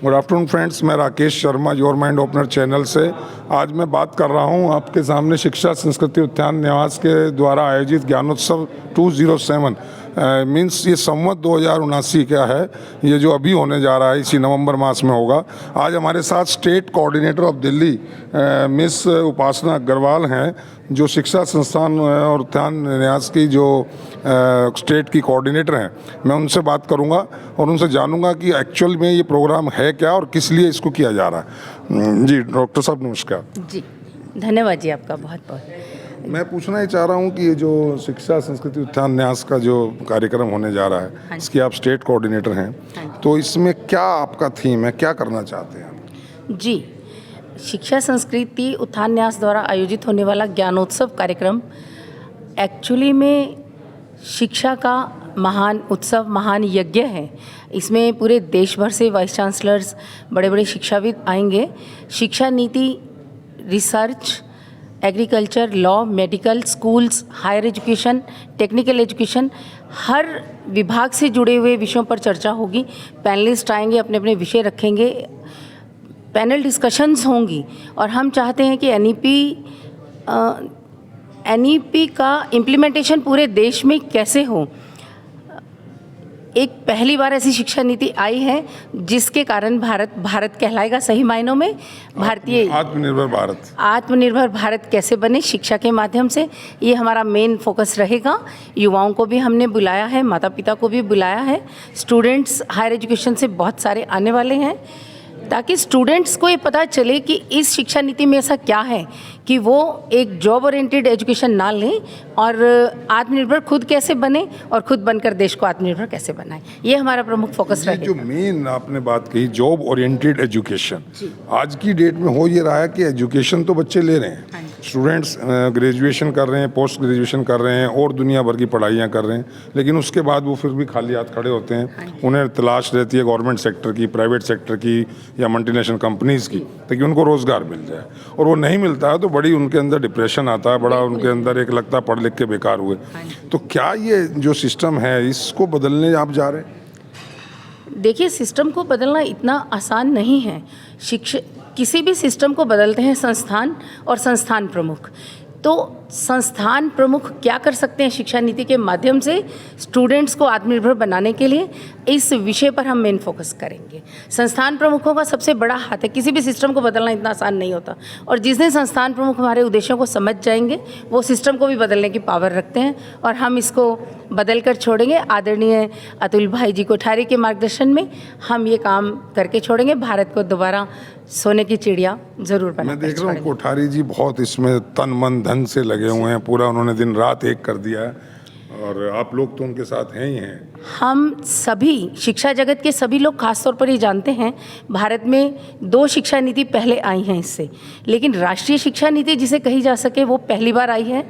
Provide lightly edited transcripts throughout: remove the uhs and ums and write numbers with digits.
Good afternoon friends, मैं Rakesh Sharma your mind opener channel से आज मैं बात कर रहा हूं आपके सामने शिक्षा संस्कृति उद्यान न्यास के द्वारा आयोजित ज्ञानोत्सव 207 मीन्स ये संवत 2079 क्या है, ये जो अभी होने जा रहा है इसी नवंबर मास में होगा। आज हमारे साथ state coordinator of Delhi miss Upasana Agarwal हैं, जो शिक्षा संस्थान और उद्यान न्यास की जो स्टेट की कोऑर्डिनेटर हैं। मैं उनसे बात करूंगा और उनसे जानूंगा कि एक्चुअल में ये प्रोग्राम है क्या और किस लिए इसको किया जा रहा है। जी डॉक्टर साहब नमस्कार। जी धन्यवाद जी, आपका बहुत बहुत। मैं पूछना ही चाह रहा हूँ कि ये जो शिक्षा संस्कृति उद्यान न्यास का जो कार्यक्रम होने जा रहा है, इसके आप स्टेट कोऑर्डिनेटर हैं, तो इसमें क्या आपका थीम है, क्या करना चाहते हैं? जी, शिक्षा संस्कृति उत्थान न्यास द्वारा आयोजित होने वाला ज्ञानोत्सव कार्यक्रम एक्चुअली में शिक्षा का महान उत्सव, महान यज्ञ है। इसमें पूरे देश भर से वाइस चांसलर्स, बड़े बड़े शिक्षाविद आएंगे। शिक्षा नीति, research, agriculture, law, medical, schools, higher education, technical education, हर विभाग से जुड़े हुए विषयों पर चर्चा होगी। पैनलिस्ट आएंगे, अपने अपने विषय रखेंगे, पैनल डिस्कशंस होंगी। और हम चाहते हैं कि एनईपी का इम्प्लीमेंटेशन पूरे देश में कैसे हो। एक पहली बार ऐसी शिक्षा नीति आई है जिसके कारण भारत कहलाएगा सही मायनों में। भारतीय आत्मनिर्भर भारत कैसे बने शिक्षा के माध्यम से, ये हमारा मेन फोकस रहेगा। युवाओं को भी हमने बुलाया है, माता पिता को भी बुलाया है, स्टूडेंट्स हायर एजुकेशन से बहुत सारे आने वाले हैं, ताकि स्टूडेंट्स को ये पता चले कि इस शिक्षा नीति में ऐसा क्या है कि वो एक जॉब ओरिएंटेड एजुकेशन ना लें और आत्मनिर्भर खुद कैसे बने और खुद बनकर देश को आत्मनिर्भर कैसे बनाए। ये हमारा प्रमुख फोकस रहेगा। जो मेन आपने बात कही जॉब ओरिएंटेड एजुकेशन, आज की डेट में हो ये रहा है कि एजुकेशन तो बच्चे ले रहे हैं, स्टूडेंट्स ग्रेजुएशन कर रहे हैं, पोस्ट ग्रेजुएशन कर रहे हैं और दुनिया भर की पढ़ाइयाँ कर रहे हैं, लेकिन उसके बाद वो फिर भी खाली हाथ खड़े होते हैं। उन्हें तलाश रहती है गवर्नमेंट सेक्टर की, प्राइवेट सेक्टर की या मल्टीनेशनल कंपनीज़ की, ताकि उनको रोज़गार मिल जाए। और वो नहीं मिलता है तो बड़ी उनके अंदर डिप्रेशन आता है, बड़ा उनके अंदर एक लगता है पढ़ लिख के बेकार हुए। तो क्या ये जो सिस्टम है इसको बदलने आप जा रहे हैं? देखिए, सिस्टम को बदलना इतना आसान नहीं है। किसी भी सिस्टम को बदलते हैं संस्थान और संस्थान प्रमुख। तो संस्थान प्रमुख क्या कर सकते हैं शिक्षा नीति के माध्यम से स्टूडेंट्स को आत्मनिर्भर बनाने के लिए, इस विषय पर हम मेन फोकस करेंगे। संस्थान प्रमुखों का सबसे बड़ा हाथ है, किसी भी सिस्टम को बदलना इतना आसान नहीं होता। और जिस दिन संस्थान प्रमुख हमारे उद्देश्यों को समझ जाएंगे, वो सिस्टम को भी बदलने की पावर रखते हैं और हम इसको बदल कर छोड़ेंगे। आदरणीय अतुल भाई जी कोठारी के मार्गदर्शन में हम ये काम करके छोड़ेंगे। भारत को दोबारा सोने की चिड़िया जरूर बना। मैं देख रहा हूँ कोठारी जी बहुत इसमें तन मन धन से लगे हुए हैं, पूरा उन्होंने दिन रात एक कर दिया है और आप लोग तो उनके साथ हैं ही हैं। हम सभी शिक्षा जगत के सभी लोग खासतौर पर ये जानते हैं, भारत में 2 शिक्षा नीति पहले आई हैं इससे, लेकिन राष्ट्रीय शिक्षा नीति जिसे कही जा सके वो पहली बार आई है।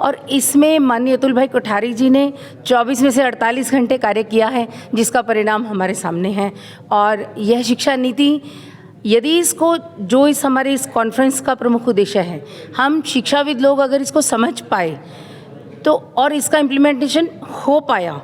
और इसमें माननीय अतुल भाई कोठारी जी ने 24 में से 48 घंटे कार्य किया है, जिसका परिणाम हमारे सामने है। और यह शिक्षा नीति, यदि इसको जो इस हमारे इस कॉन्फ्रेंस का प्रमुख उद्देश्य है, हम शिक्षाविद लोग अगर इसको समझ पाए तो और इसका इम्प्लीमेंटेशन हो पाया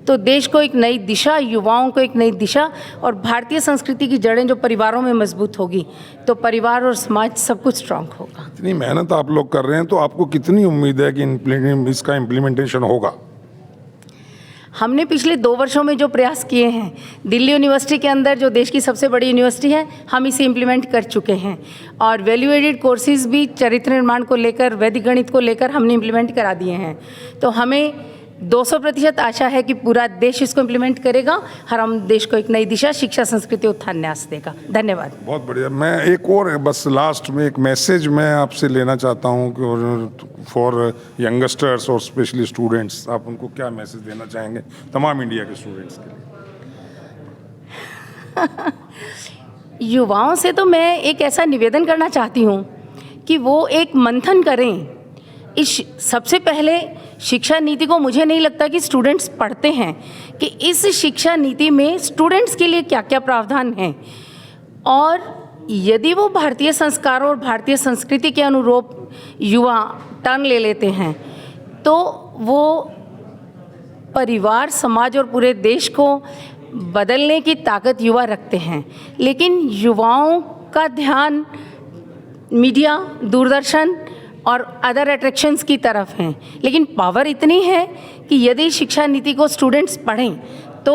तो देश को एक नई दिशा, युवाओं को एक नई दिशा, और भारतीय संस्कृति की जड़ें जो परिवारों में मजबूत होगी तो परिवार और समाज सब कुछ स्ट्रांग होगा। इतनी मेहनत आप लोग कर रहे हैं तो आपको कितनी उम्मीद है कि इसका इम्प्लीमेंटेशन होगा? हमने पिछले 2 वर्षों में जो प्रयास किए हैं, दिल्ली यूनिवर्सिटी के अंदर जो देश की सबसे बड़ी यूनिवर्सिटी है, हम इसे इम्प्लीमेंट कर चुके हैं। और वैल्यू एडेड कोर्सेज भी चरित्र निर्माण को लेकर, वैदिक गणित को लेकर हमने इम्प्लीमेंट करा दिए हैं। तो हमें 200% आशा है कि पूरा देश इसको इम्प्लीमेंट करेगा और हम देश को एक नई दिशा, शिक्षा संस्कृति उत्थान न्यास देगा। धन्यवाद। बहुत बढ़िया। मैं एक और बस लास्ट में एक मैसेज मैं आपसे लेना चाहता हूँ कि फॉर यंगस्टर्स और स्पेशली स्टूडेंट्स, आप उनको क्या मैसेज देना चाहेंगे तमाम इंडिया के स्टूडेंट्स के लिए? युवाओं से तो मैं एक ऐसा निवेदन करना चाहती हूँ कि वो एक मंथन करें। इस सबसे पहले शिक्षा नीति को मुझे नहीं लगता कि स्टूडेंट्स पढ़ते हैं कि इस शिक्षा नीति में स्टूडेंट्स के लिए क्या क्या प्रावधान हैं, और यदि वो भारतीय संस्कारों और भारतीय संस्कृति के अनुरूप युवा टर्न ले लेते हैं तो वो परिवार, समाज और पूरे देश को बदलने की ताकत युवा रखते हैं, लेकिन युवाओं का ध्यान मीडिया, दूरदर्शन और अदर अट्रैक्शंस की तरफ हैं। लेकिन पावर इतनी है कि यदि शिक्षा नीति को स्टूडेंट्स पढ़ें तो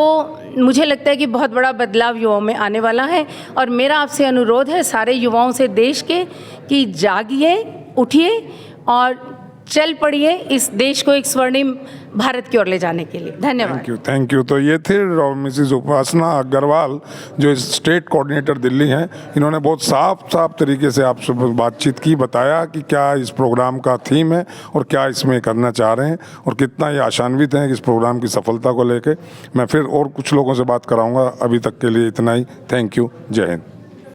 मुझे लगता है कि बहुत बड़ा बदलाव युवाओं में आने वाला है। और मेरा आपसे अनुरोध है सारे युवाओं से देश के कि जागिए, उठिए और चल पड़िए इस देश को एक स्वर्णिम भारत की ओर ले जाने के लिए। धन्यवाद। Thank you. तो ये थे मिसिज उपासना अग्रवाल जो स्टेट कोऑर्डिनेटर दिल्ली हैं। इन्होंने बहुत साफ तरीके से आपसे बातचीत की, बताया कि क्या इस प्रोग्राम का थीम है और क्या इसमें करना चाह रहे हैं और कितना ये आशान्वित हैं कि इस प्रोग्राम की सफलता को लेके। मैं फिर और कुछ लोगों से बात कराऊंगा, अभी तक के लिए इतना ही। Thank you. जय हिंद।